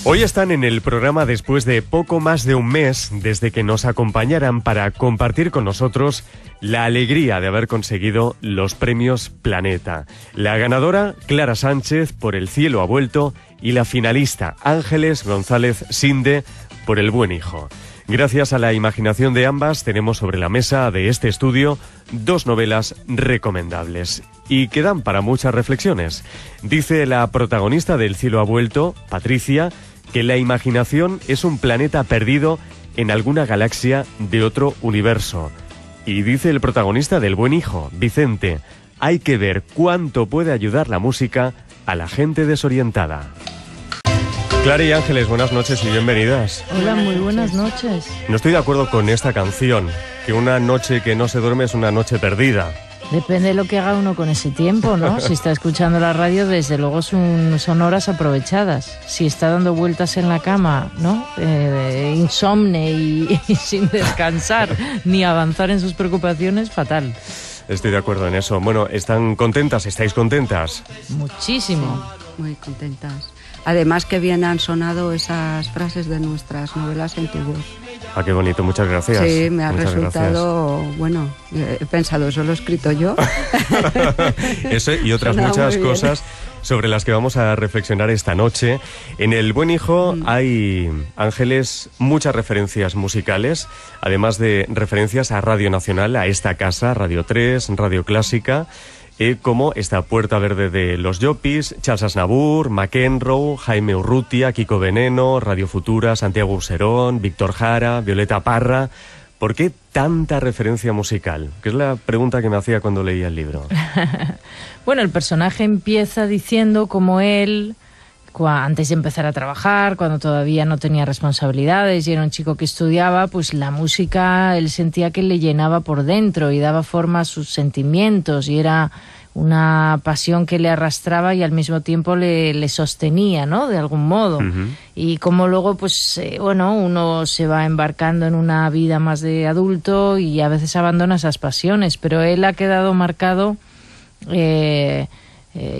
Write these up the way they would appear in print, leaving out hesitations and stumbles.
Hoy están en el programa después de poco más de un mes desde que nos acompañaran para compartir con nosotros la alegría de haber conseguido los premios Planeta. La ganadora, Clara Sánchez, por El cielo ha vuelto, y la finalista, Ángeles González Sinde, por El buen hijo. Gracias a la imaginación de ambas, tenemos sobre la mesa de este estudio dos novelas recomendables y que dan para muchas reflexiones. Dice la protagonista de El cielo ha vuelto, Patricia, que la imaginación es un planeta perdido en alguna galaxia de otro universo. Y dice el protagonista del buen hijo, Vicente, hay que ver cuánto puede ayudar la música a la gente desorientada. Clara y Ángeles, buenas noches y bienvenidas. Hola, muy buenas noches. No estoy de acuerdo con esta canción, que una noche que no se duerme es una noche perdida. Depende de lo que haga uno con ese tiempo, ¿no? Si está escuchando la radio, desde luego son horas aprovechadas. Si está dando vueltas en la cama, ¿no? Insomne y sin descansar ni avanzar en sus preocupaciones, fatal. Estoy de acuerdo en eso. Bueno, ¿están contentas? ¿Estáis contentas? Muchísimo. Sí, muy contentas. Además, que bien han sonado esas frases de nuestras novelas en tu voz. Ah, qué bonito, muchas gracias. Sí, me ha resultado, bueno, he pensado, eso lo he escrito yo. Eso y otras muchas cosas sobre las que vamos a reflexionar esta noche. En El buen hijo hay, Ángeles, muchas referencias musicales, además de referencias a Radio Nacional, a esta casa, Radio 3, Radio Clásica, como esta Puerta Verde de los Llopis, Charles Aznavour, McEnroe, Jaime Urrutia, Kiko Veneno, Radio Futura, Santiago Userón, Víctor Jara, Violeta Parra. ¿Por qué tanta referencia musical? Que es la pregunta que me hacía cuando leía el libro. Bueno, el personaje empieza diciendo como él, antes de empezar a trabajar, cuando todavía no tenía responsabilidades y era un chico que estudiaba, pues la música él sentía que le llenaba por dentro y daba forma a sus sentimientos, y era una pasión que le arrastraba y al mismo tiempo le sostenía, ¿no? De algún modo. Uh-huh. Y como luego, pues, bueno, uno se va embarcando en una vida más de adulto y a veces abandona esas pasiones, pero él ha quedado marcado...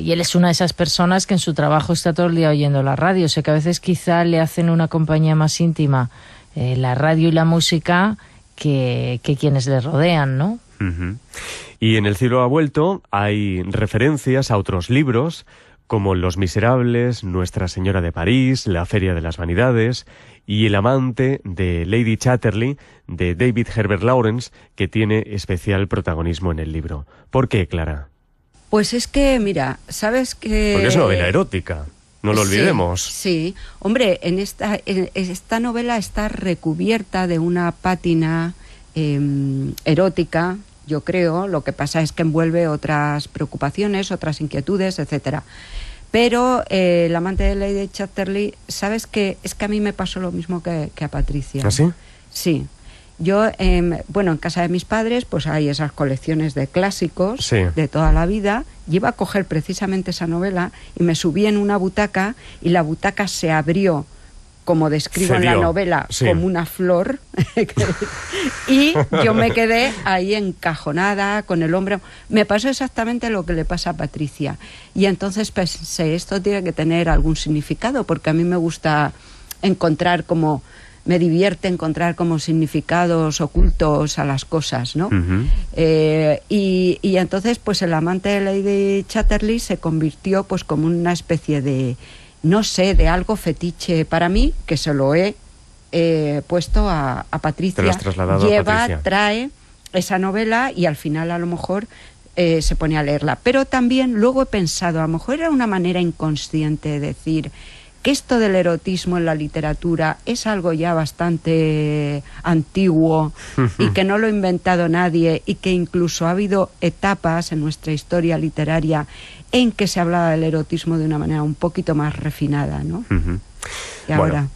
y él es una de esas personas que en su trabajo está todo el día oyendo la radio. O sea que a veces quizá le hacen una compañía más íntima la radio y la música que quienes le rodean, ¿no? Uh-huh. Y en El cielo ha vuelto hay referencias a otros libros como Los Miserables, Nuestra Señora de París, La Feria de las Vanidades y El amante de Lady Chatterley de David Herbert Lawrence, que tiene especial protagonismo en el libro. ¿Por qué, Clara? Pues es que, mira, ¿sabes que...? Porque es novela erótica, no lo olvidemos. Sí, hombre, esta novela está recubierta de una pátina erótica, yo creo. Lo que pasa es que envuelve otras preocupaciones, otras inquietudes, etcétera. Pero El amante de Lady Chatterley, ¿sabes qué? Es que a mí me pasó lo mismo que a Patricia. ¿Ah, sí? Sí. Yo, bueno, en casa de mis padres, pues hay esas colecciones de clásicos, sí, de toda la vida. Y iba a coger precisamente esa novela y me subí en una butaca y la butaca se abrió, como describo en la novela, sí, como una flor. Y yo me quedé ahí encajonada con el hombro. Me pasó exactamente lo que le pasa a Patricia. Y entonces pensé, esto tiene que tener algún significado, porque a mí me gusta encontrar como... Me divierte encontrar como significados ocultos a las cosas, ¿no? Uh-huh. Y entonces, pues El amante de Lady Chatterley se convirtió pues como una especie de, no sé, de algo fetiche para mí, que se lo he puesto a Patricia. Te lo has trasladado a Patricia. Trae esa novela y al final a lo mejor se pone a leerla. Pero también luego he pensado, a lo mejor era una manera inconsciente de decir... que esto del erotismo en la literatura es algo ya bastante antiguo y que no lo ha inventado nadie, y que incluso ha habido etapas en nuestra historia literaria en que se hablaba del erotismo de una manera un poquito más refinada, ¿no? Uh-huh. Y ahora... Bueno,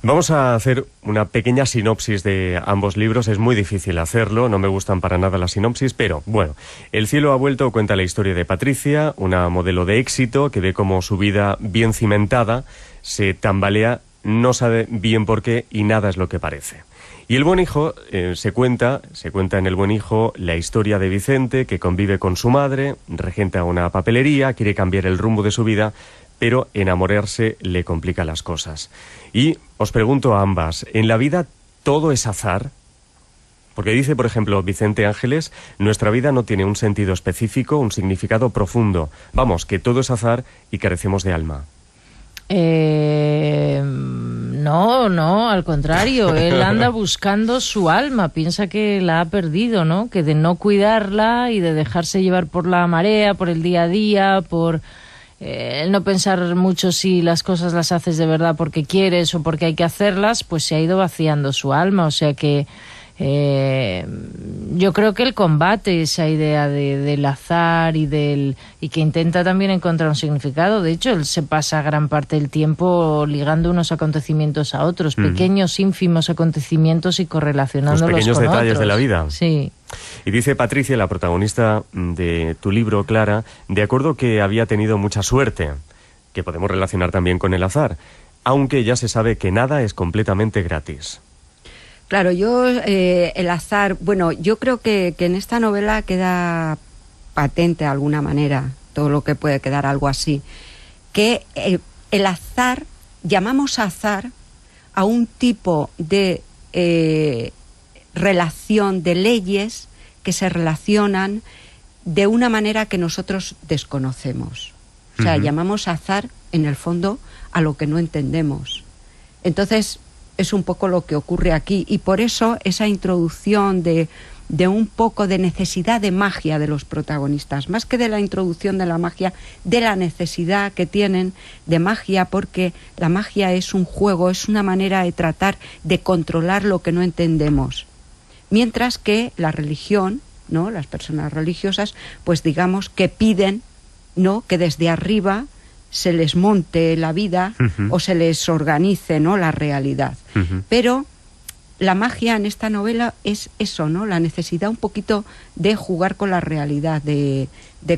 vamos a hacer una pequeña sinopsis de ambos libros. Es muy difícil hacerlo, no me gustan para nada las sinopsis, pero bueno. El cielo ha vuelto cuenta la historia de Patricia, una modelo de éxito que ve cómo su vida bien cimentada se tambalea, no sabe bien por qué y nada es lo que parece. Y El buen hijo, se cuenta en El buen hijo la historia de Vicente, que convive con su madre, regenta una papelería, quiere cambiar el rumbo de su vida, pero enamorarse le complica las cosas. Y os pregunto a ambas, ¿en la vida todo es azar? Porque dice, por ejemplo, Vicente Ángeles, nuestra vida no tiene un sentido específico, un significado profundo. Vamos, que todo es azar y carecemos de alma. No, al contrario, él anda buscando su alma, piensa que la ha perdido, ¿no? Que de no cuidarla y de dejarse llevar por la marea, por el día a día, por no pensar mucho si las cosas las haces de verdad porque quieres o porque hay que hacerlas, pues se ha ido vaciando su alma, o sea que yo creo que él combate esa idea del azar y que intenta también encontrar un significado. De hecho, él se pasa gran parte del tiempo ligando unos acontecimientos a otros, pequeños, ínfimos acontecimientos y correlacionándolos con otros. Los pequeños detalles de la vida. Sí. Y dice Patricia, la protagonista de tu libro, Clara, de acuerdo que había tenido mucha suerte, que podemos relacionar también con el azar, aunque ya se sabe que nada es completamente gratis. Claro, yo el azar, bueno, yo creo que en esta novela queda patente de alguna manera, todo lo que puede quedar algo así, que el azar, llamamos azar a un tipo de relación de leyes que se relacionan de una manera que nosotros desconocemos. O sea, llamamos azar, en el fondo, a lo que no entendemos. Entonces, es un poco lo que ocurre aquí, y por eso esa introducción de un poco de necesidad de magia de los protagonistas, más que de la introducción de la magia, de la necesidad que tienen de magia, porque la magia es un juego, es una manera de tratar de controlar lo que no entendemos. Mientras que la religión, ¿no?, las personas religiosas, pues digamos que piden, ¿no?, que desde arriba se les monte la vida o se les organice, ¿no?, la realidad. Pero la magia en esta novela es eso, ¿no?, la necesidad un poquito de jugar con la realidad, de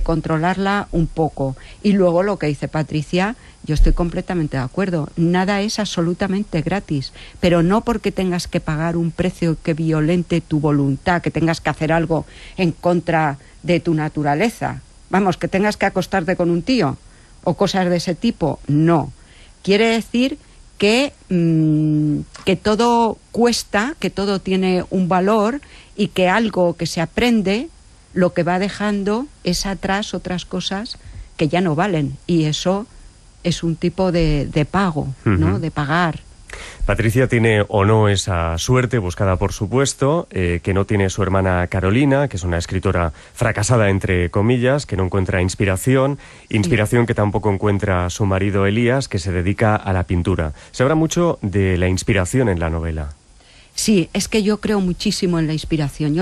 controlarla un poco. Y luego lo que dice Patricia, yo estoy completamente de acuerdo, nada es absolutamente gratis, pero no porque tengas que pagar un precio que violente tu voluntad, que tengas que hacer algo en contra de tu naturaleza. Vamos, que tengas que acostarte con un tío o cosas de ese tipo, no. Quiere decir que todo cuesta, que todo tiene un valor y que algo que se aprende, lo que va dejando es atrás otras cosas que ya no valen. Y eso es un tipo de pago, ¿no?, de pagar. Patricia tiene o no esa suerte buscada por supuesto, que no tiene su hermana Carolina, que es una escritora fracasada entre comillas, que no encuentra inspiración que tampoco encuentra su marido Elías, que se dedica a la pintura. Se habla mucho de la inspiración en la novela. Sí, es que yo creo muchísimo en la inspiración.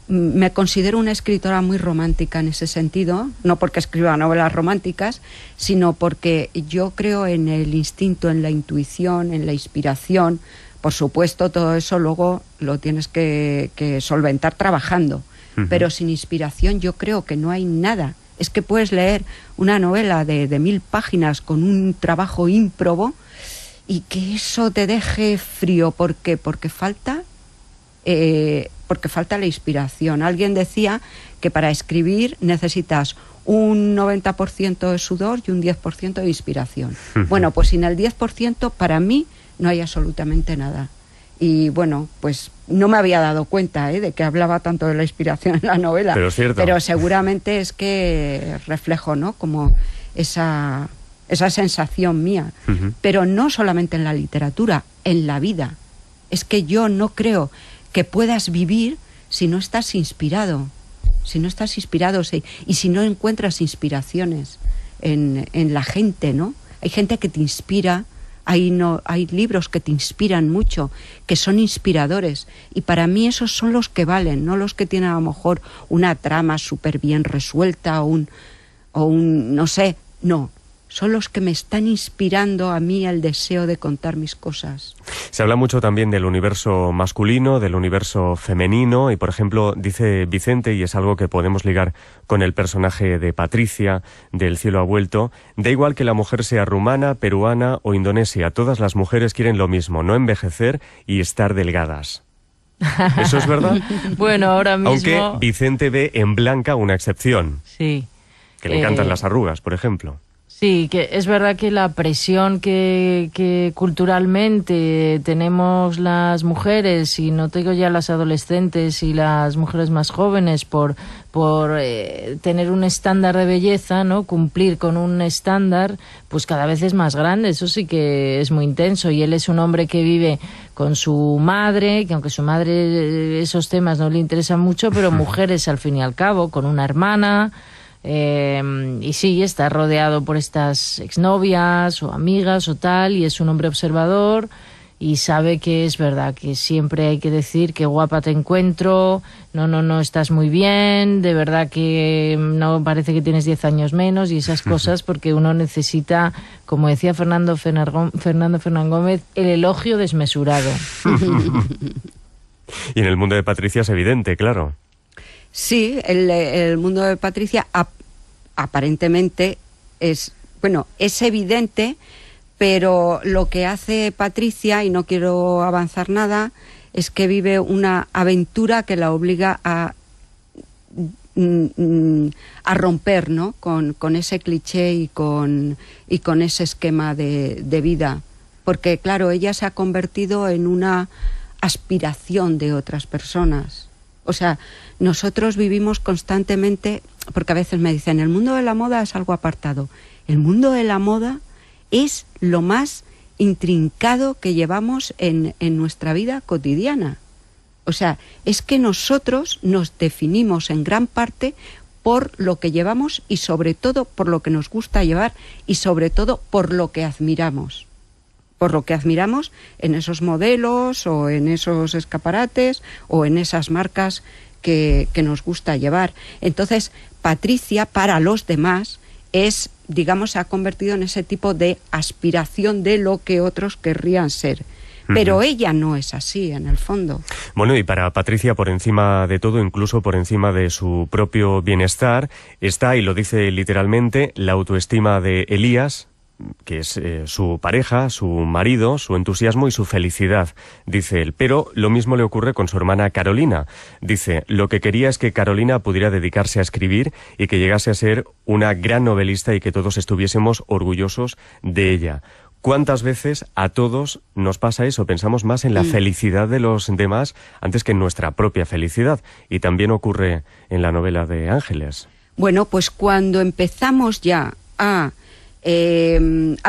Me considero una escritora muy romántica en ese sentido, no porque escriba novelas románticas, sino porque yo creo en el instinto, en la intuición, en la inspiración. Por supuesto, todo eso luego lo tienes que solventar trabajando, pero sin inspiración yo creo que no hay nada. Es que puedes leer una novela de 1000 páginas con un trabajo ímprobo y que eso te deje frío. ¿Por qué? Porque falta la inspiración. Alguien decía que para escribir necesitas un 90% de sudor y un 10% de inspiración. Bueno, pues sin el 10% para mí no hay absolutamente nada. Y bueno, pues no me había dado cuenta de que hablaba tanto de la inspiración en la novela. Pero es cierto. Pero seguramente es que reflejo, ¿no?, como esa sensación mía. Pero no solamente en la literatura, en la vida. Es que yo no creo que puedas vivir si no estás inspirado, y si no encuentras inspiraciones en la gente, ¿no? Hay gente que te inspira, hay libros que te inspiran mucho, que son inspiradores, y para mí esos son los que valen, no los que tienen a lo mejor una trama súper bien resuelta o un no sé, no. Son los que me están inspirando a mí el deseo de contar mis cosas. Se habla mucho también del universo masculino, del universo femenino, y por ejemplo, dice Vicente, y es algo que podemos ligar con el personaje de Patricia, del cielo ha vuelto, da igual que la mujer sea rumana, peruana o indonesia, todas las mujeres quieren lo mismo, no envejecer y estar delgadas. ¿Eso es verdad? Bueno, ahora mismo... Aunque Vicente ve en Blanca una excepción. Sí. Que le encantan las arrugas, por ejemplo. Sí, que es verdad que la presión que culturalmente tenemos las mujeres, y no te digo ya las adolescentes y las mujeres más jóvenes, por tener un estándar de belleza, ¿no? Cumplir con un estándar, pues cada vez es más grande. Eso sí que es muy intenso. Y él es un hombre que vive con su madre, que aunque su madre esos temas no le interesan mucho, pero mujeres al fin y al cabo, con una hermana. Y sí, está rodeado por estas exnovias o amigas o tal, y es un hombre observador y sabe que es verdad que siempre hay que decir que guapa te encuentro, no estás muy bien, de verdad que no, parece que tienes 10 años menos y esas cosas, porque uno necesita, como decía Fernando Fernán Gómez, el elogio desmesurado. Y en el mundo de Patricia es evidente, claro. Sí, el mundo de Patricia aparentemente es evidente, pero lo que hace Patricia, y no quiero avanzar nada, es que vive una aventura que la obliga a romper, ¿no? con ese cliché y con ese esquema de vida. Porque, claro, ella se ha convertido en una aspiración de otras personas. O sea, nosotros vivimos constantemente, porque a veces me dicen, el mundo de la moda es algo apartado. El mundo de la moda es lo más intrincado que llevamos en nuestra vida cotidiana. O sea, es que nosotros nos definimos en gran parte por lo que llevamos y sobre todo por lo que nos gusta llevar y sobre todo por lo que admiramos. Por lo que admiramos en esos modelos o en esos escaparates o en esas marcas que nos gusta llevar. Entonces, Patricia, para los demás, se ha convertido en ese tipo de aspiración de lo que otros querrían ser. Pero ella no es así, en el fondo. Bueno, y para Patricia, por encima de todo, incluso por encima de su propio bienestar, está, y lo dice literalmente, la autoestima de Elías, que es su pareja, su marido, su entusiasmo y su felicidad, dice él. Pero lo mismo le ocurre con su hermana Carolina. Dice, lo que quería es que Carolina pudiera dedicarse a escribir y que llegase a ser una gran novelista y que todos estuviésemos orgullosos de ella. ¿Cuántas veces a todos nos pasa eso? Pensamos más en la felicidad de los demás antes que en nuestra propia felicidad. Y también ocurre en la novela de Ángeles. Bueno, pues cuando empezamos ya a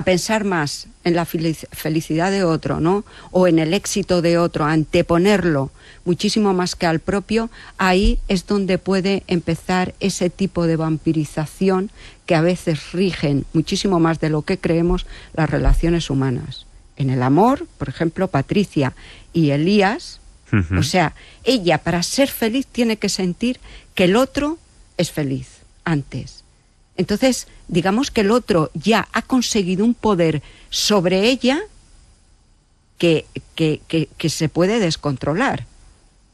pensar más en la felicidad de otro, ¿no? O en el éxito de otro, anteponerlo muchísimo más que al propio, ahí es donde puede empezar ese tipo de vampirización que a veces rigen muchísimo más de lo que creemos las relaciones humanas. En el amor, por ejemplo, Patricia y Elías, o sea, ella para ser feliz tiene que sentir que el otro es feliz antes. Entonces, digamos que el otro ya ha conseguido un poder sobre ella que se puede descontrolar.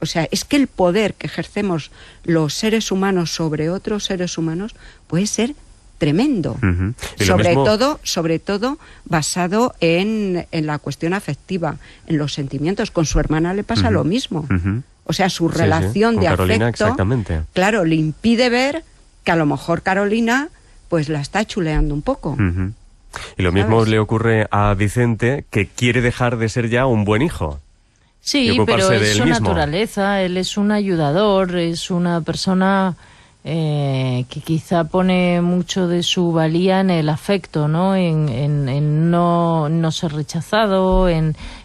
O sea, es que el poder que ejercemos los seres humanos sobre otros seres humanos puede ser tremendo. Sobre todo basado en la cuestión afectiva, en los sentimientos. Con su hermana le pasa lo mismo. O sea, su relación de Carolina, afecto, exactamente. Claro, le impide ver que a lo mejor Carolina pues la está chuleando un poco. Y lo mismo le ocurre a Vicente, que quiere dejar de ser ya un buen hijo. Sí, pero es su naturaleza, él es un ayudador, es una persona que quizá pone mucho de su valía en el afecto, ¿no? En no ser rechazado,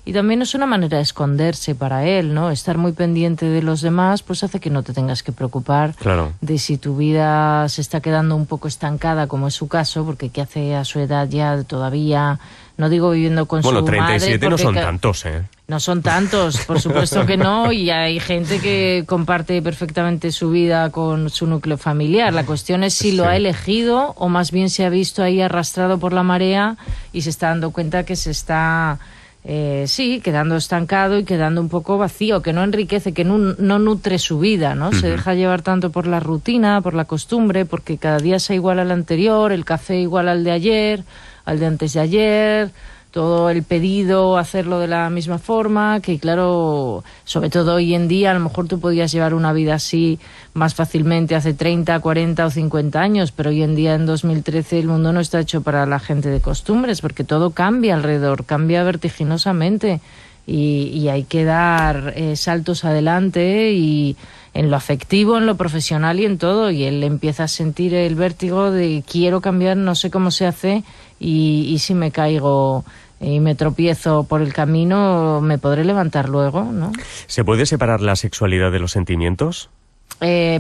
y también es una manera de esconderse para él, ¿no? Estar muy pendiente de los demás, pues hace que no te tengas que preocupar de si tu vida se está quedando un poco estancada, como es su caso, porque ¿qué hace a su edad ya todavía? No digo viviendo con su madre. Bueno, 37 no son tantos, ¿eh? No son tantos, por supuesto que no, y hay gente que comparte perfectamente su vida con su núcleo familiar. La cuestión es si lo ha elegido o más bien se ha visto ahí arrastrado por la marea y se está dando cuenta que se está, quedando estancado y quedando un poco vacío, que no enriquece, que no nutre su vida, ¿no? Se deja llevar tanto por la rutina, por la costumbre, porque cada día sea igual al anterior, el café igual al de ayer, al de antes de ayer, todo el pedido, hacerlo de la misma forma, que claro, sobre todo hoy en día, a lo mejor tú podías llevar una vida así más fácilmente hace 30, 40 o 50 años, pero hoy en día, en 2013, el mundo no está hecho para la gente de costumbres, porque todo cambia alrededor, cambia vertiginosamente, y hay que dar saltos adelante, y en lo afectivo, en lo profesional y en todo, y él empieza a sentir el vértigo de quiero cambiar, no sé cómo se hace, y si me caigo y me tropiezo por el camino, me podré levantar luego, ¿no? ¿Se puede separar la sexualidad de los sentimientos?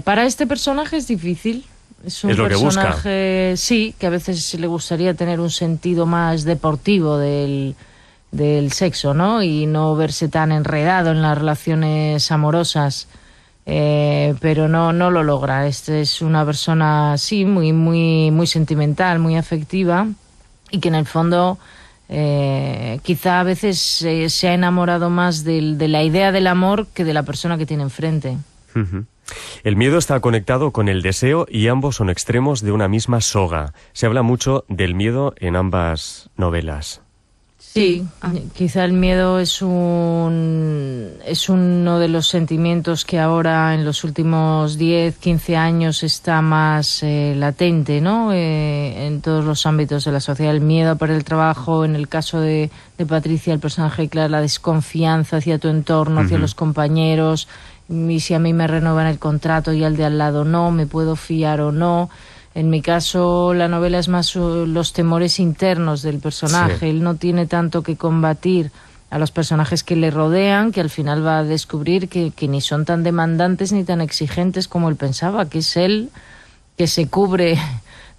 Para este personaje es difícil. Es un personaje, sí, que a veces le gustaría tener un sentido más deportivo del sexo, ¿no? Y no verse tan enredado en las relaciones amorosas. Pero no lo logra. Este es una persona, sí, muy sentimental, muy afectiva, y que en el fondo quizá a veces se ha enamorado más de la idea del amor que de la persona que tiene enfrente. Uh-huh. El miedo está conectado con el deseo y ambos son extremos de una misma soga. Se habla mucho del miedo en ambas novelas. Sí, quizá el miedo es uno de los sentimientos que ahora en los últimos 10, 15 años está más latente, ¿no? En todos los ámbitos de la sociedad. El miedo para el trabajo, en el caso de Patricia, el personaje de Clara, la desconfianza hacia tu entorno, hacia los compañeros, y si a mí me renuevan el contrato y al de al lado no, me puedo fiar o no. En mi caso, la novela es más los temores internos del personaje. Sí. Él no tiene tanto que combatir a los personajes que le rodean, que al final va a descubrir que ni son tan demandantes ni tan exigentes como él pensaba, que es él que se cubre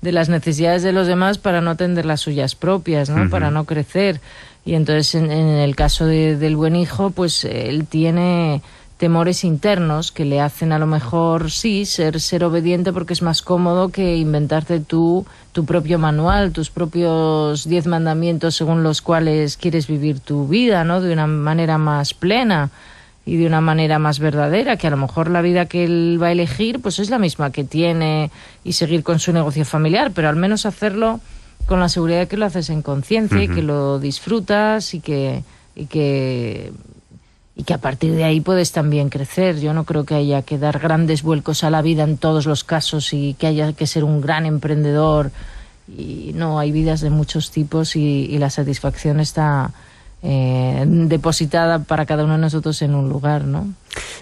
de las necesidades de los demás para no atender las suyas propias, ¿no? Para no crecer. Y entonces, en el caso del buen hijo, pues él tiene temores internos que le hacen a lo mejor, sí, ser obediente porque es más cómodo que inventarte tu propio manual, tus propios 10 mandamientos según los cuales quieres vivir tu vida, ¿no? De una manera más plena y de una manera más verdadera, que a lo mejor la vida que él va a elegir pues es la misma que tiene, y seguir con su negocio familiar, pero al menos hacerlo con la seguridad de que lo haces en conciencia y que lo disfrutas y que a partir de ahí puedes también crecer. Yo no creo que haya que dar grandes vuelcos a la vida en todos los casos y que haya que ser un gran emprendedor. Y no, hay vidas de muchos tipos y la satisfacción está depositada para cada uno de nosotros en un lugar, ¿no?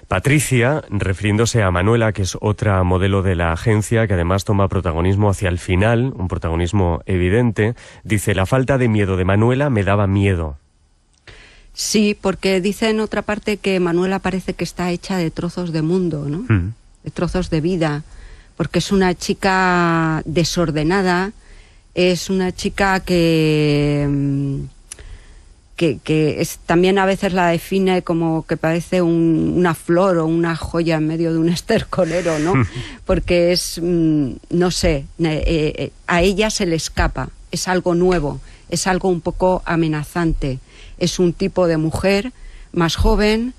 Patricia, refiriéndose a Manuela, que es otra modelo de la agencia, que además toma protagonismo hacia el final, un protagonismo evidente, dice: la falta de miedo de Manuela me daba miedo. Sí, porque dice en otra parte que Manuela parece que está hecha de trozos de mundo, ¿no? De trozos de vida, porque es una chica desordenada, es una chica que es, también a veces la define como que parece una flor o una joya en medio de un estercolero, ¿no? Porque es, no sé, a ella se le escapa, es algo nuevo, es algo un poco amenazante. Es un tipo de mujer más joven,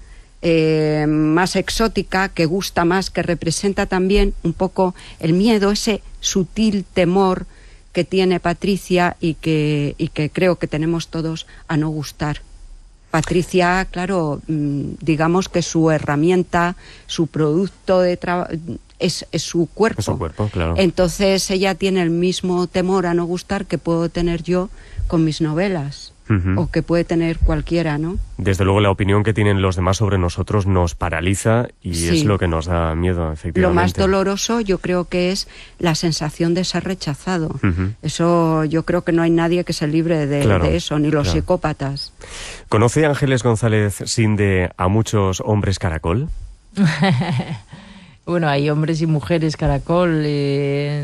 más exótica, que gusta más, que representa también un poco el miedo, ese sutil temor que tiene Patricia y que creo que tenemos todos a no gustar. Patricia, claro, digamos que su herramienta, su producto de trabajo es su cuerpo. Es su cuerpo, claro. Entonces ella tiene el mismo temor a no gustar que puedo tener yo con mis novelas. O que puede tener cualquiera, ¿no? Desde luego la opinión que tienen los demás sobre nosotros nos paraliza y sí, es lo que nos da miedo, efectivamente. Lo más doloroso yo creo que es la sensación de ser rechazado. Eso yo creo que no hay nadie que se libre de eso, ni los psicópatas. ¿Conoce Ángeles González Sinde a muchos hombres caracol? Bueno, hay hombres y mujeres caracol.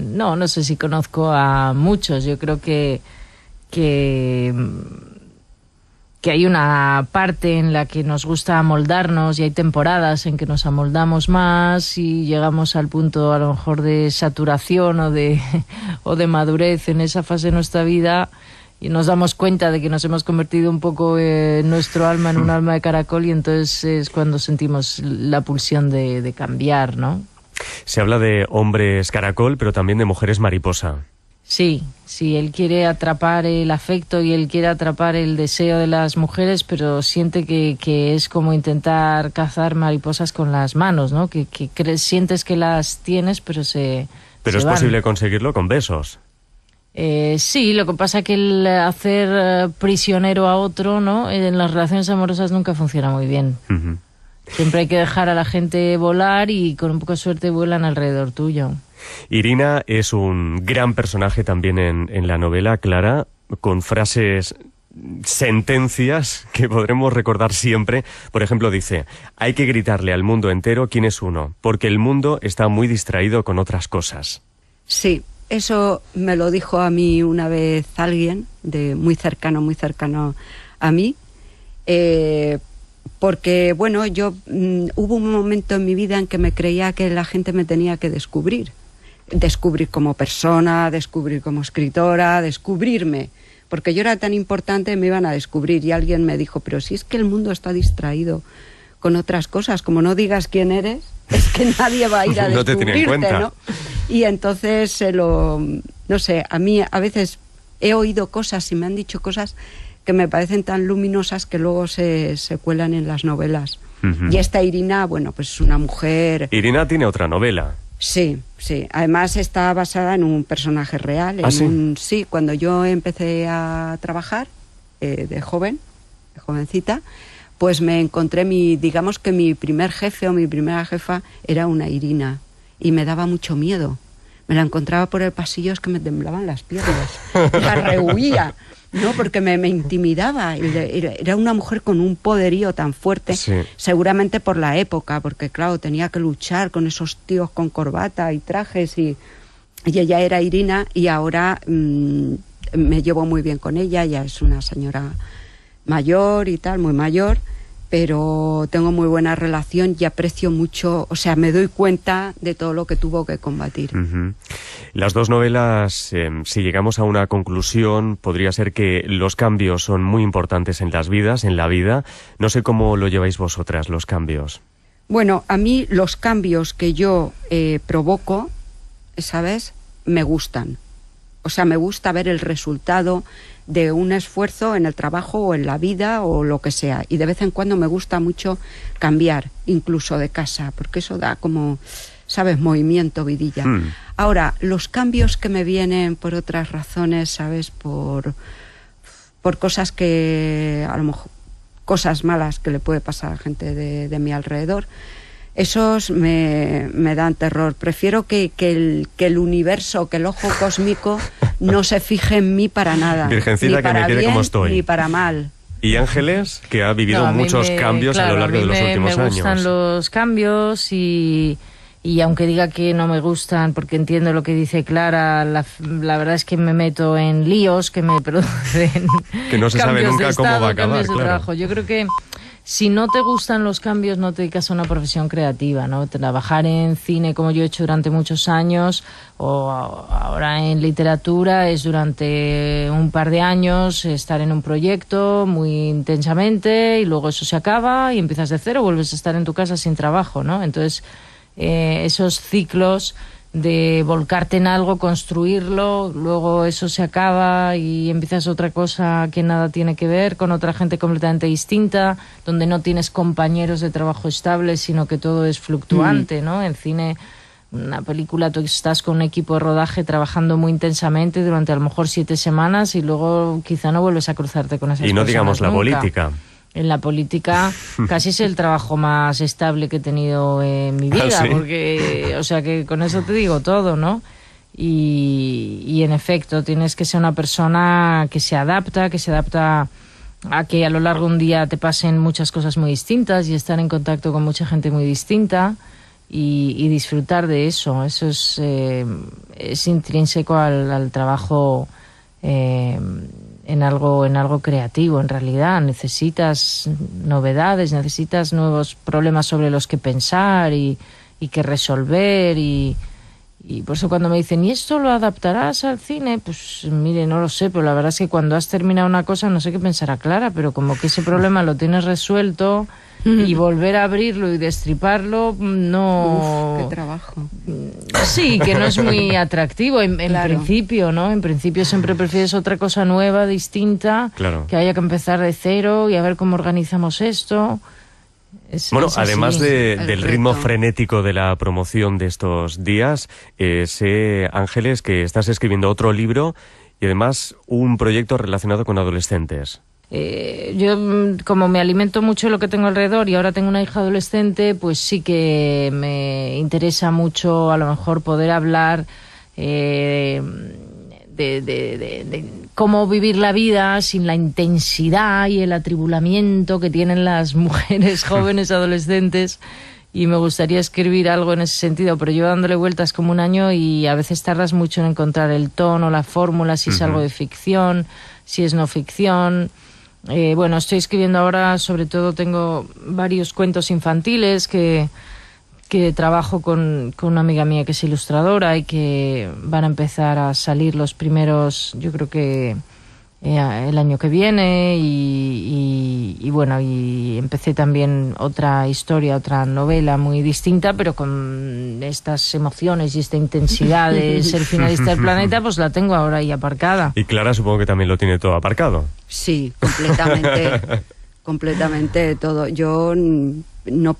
No sé si conozco a muchos. Yo creo que hay una parte en la que nos gusta amoldarnos y hay temporadas en que nos amoldamos más y llegamos al punto a lo mejor de saturación o de madurez en esa fase de nuestra vida y nos damos cuenta de que nos hemos convertido un poco nuestro alma en un alma de caracol y entonces es cuando sentimos la pulsión de cambiar, ¿no? Se habla de hombres caracol, pero también de mujeres mariposa. Sí, sí, él quiere atrapar el afecto y él quiere atrapar el deseo de las mujeres, pero siente que es como intentar cazar mariposas con las manos, ¿no? Que sientes que las tienes, pero Pero es posible conseguirlo con besos. Sí, lo que pasa es que el hacer prisionero a otro, ¿no? En las relaciones amorosas nunca funciona muy bien. Uh-huh. Siempre hay que dejar a la gente volar y con un poco de suerte vuelan alrededor tuyo. Irina es un gran personaje también en la novela, Clara, con frases, sentencias que podremos recordar siempre. Por ejemplo, dice: hay que gritarle al mundo entero quién es uno, porque el mundo está muy distraído con otras cosas. Sí, eso me lo dijo a mí una vez alguien de muy cercano a mí, porque, bueno, hubo un momento en mi vida en que me creía que la gente me tenía que descubrir como persona, descubrir como escritora, descubrirme, porque yo era tan importante, me iban a descubrir, y alguien me dijo: pero si es que el mundo está distraído con otras cosas, como no digas quién eres, es que nadie va a ir a no te tiene en cuenta, ¿no? Y entonces no sé, a mí a veces he oído cosas y me han dicho cosas que me parecen tan luminosas que luego se cuelan en las novelas. Uh-huh. Y esta Irina, bueno, pues es una mujer... Irina tiene otra novela. Sí, sí. Además está basada en un personaje real. Sí, cuando yo empecé a trabajar de jovencita, pues me encontré digamos que mi primer jefe o mi primera jefa era una Irina y me daba mucho miedo. Me la encontraba por el pasillo, es que me temblaban las piernas. La rehuía, ¿no? Porque me intimidaba. Era una mujer con un poderío tan fuerte, sí. Seguramente por la época, porque claro, tenía que luchar con esos tíos con corbata y trajes y ella era Irina, y ahora me llevo muy bien con ella. Ella es una señora mayor y tal, muy mayor, pero tengo muy buena relación y aprecio mucho, o sea, me doy cuenta de todo lo que tuvo que combatir. Uh-huh. Las dos novelas, si llegamos a una conclusión, podría ser que los cambios son muy importantes en las vidas, en la vida. No sé cómo lo lleváis vosotras, los cambios. Bueno, a mí los cambios que yo provoco, ¿sabes?, me gustan. O sea, me gusta ver el resultado de un esfuerzo en el trabajo o en la vida o lo que sea. Y de vez en cuando me gusta mucho cambiar, incluso de casa, porque eso da como, ¿sabes?, movimiento, vidilla. Ahora, los cambios que me vienen por otras razones, ¿sabes?, por cosas que, a lo mejor, cosas malas que le puede pasar a gente de mi alrededor, esos me dan terror. Prefiero que el universo, que el ojo cósmico no se fije en mí para nada. Virgencita, que me quede bien, como estoy. Ni para mal. ¿Y Ángeles, que ha vivido muchos cambios a lo largo de los últimos años? Me gustan los cambios y aunque diga que no me gustan, porque entiendo lo que dice Clara, la verdad es que me meto en líos que me producen que no se sabe nunca cómo va a acabar, claro. Yo creo que si no te gustan los cambios, no te dedicas a una profesión creativa, ¿no? Trabajar en cine, como yo he hecho durante muchos años, o ahora en literatura, es durante un par de años estar en un proyecto muy intensamente y luego eso se acaba y empiezas de cero, vuelves a estar en tu casa sin trabajo, ¿no? Entonces, esos ciclos de volcarte en algo, construirlo, luego eso se acaba y empiezas otra cosa que nada tiene que ver, con otra gente completamente distinta, donde no tienes compañeros de trabajo estables, sino que todo es fluctuante, ¿no? En cine, una película, tú estás con un equipo de rodaje trabajando muy intensamente durante a lo mejor 7 semanas y luego quizá no vuelves a cruzarte con esas personas. Y no digamos la política. En la política casi es el trabajo más estable que he tenido en mi vida, ¿Sí? Porque, o sea, que con eso te digo todo, ¿no? Y en efecto, tienes que ser una persona que se adapta a que a lo largo de un día te pasen muchas cosas muy distintas y estar en contacto con mucha gente muy distinta y disfrutar de eso. Eso es intrínseco al trabajo en algo creativo. En realidad necesitas novedades, necesitas nuevos problemas sobre los que pensar y que resolver y Y por eso cuando me dicen, ¿y esto lo adaptarás al cine? Pues mire, no lo sé, pero la verdad es que cuando has terminado una cosa no sé qué pensará Clara, pero como que ese problema lo tienes resuelto y volver a abrirlo y destriparlo, no... Uf, qué trabajo. Sí, que no es muy atractivo en Claro. principio, ¿no? En principio siempre prefieres otra cosa nueva, distinta, Claro. que haya que empezar de cero y a ver cómo organizamos esto. Bueno, Es además así. del reto. ritmo frenético de la promoción de estos días, sé, Ángeles, que estás escribiendo otro libro y además un proyecto relacionado con adolescentes. Yo, como me alimento mucho de lo que tengo alrededor y ahora tengo una hija adolescente, pues sí que me interesa mucho a lo mejor poder hablar de cómo vivir la vida sin la intensidad y el atribulamiento que tienen las mujeres jóvenes adolescentes. Y me gustaría escribir algo en ese sentido, pero llevo dándole vueltas como un año y a veces tardas mucho en encontrar el tono, la fórmula, si es algo de ficción, si es no ficción. Bueno, estoy escribiendo ahora, sobre todo tengo varios cuentos infantiles que trabajo con una amiga mía que es ilustradora y que van a empezar a salir los primeros, yo creo que el año que viene y bueno, y empecé también otra historia, otra novela muy distinta, pero con estas emociones y esta intensidad de ser finalista del planeta, pues la tengo ahora ahí aparcada. Y Clara supongo que también lo tiene todo aparcado. Sí, completamente, completamente todo. Yo no,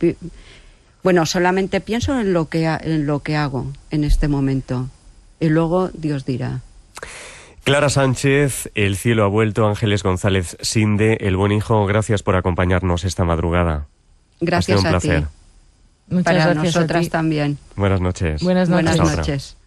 bueno, solamente pienso en lo que hago en este momento y luego Dios dirá. Clara Sánchez, El cielo ha vuelto, Ángeles González Sinde, El buen hijo, gracias por acompañarnos esta madrugada. Gracias ha sido un a placer. ti. Muchas Para gracias nosotras a ti. también. Buenas noches. Buenas noches. Buenas Hasta otra. noches.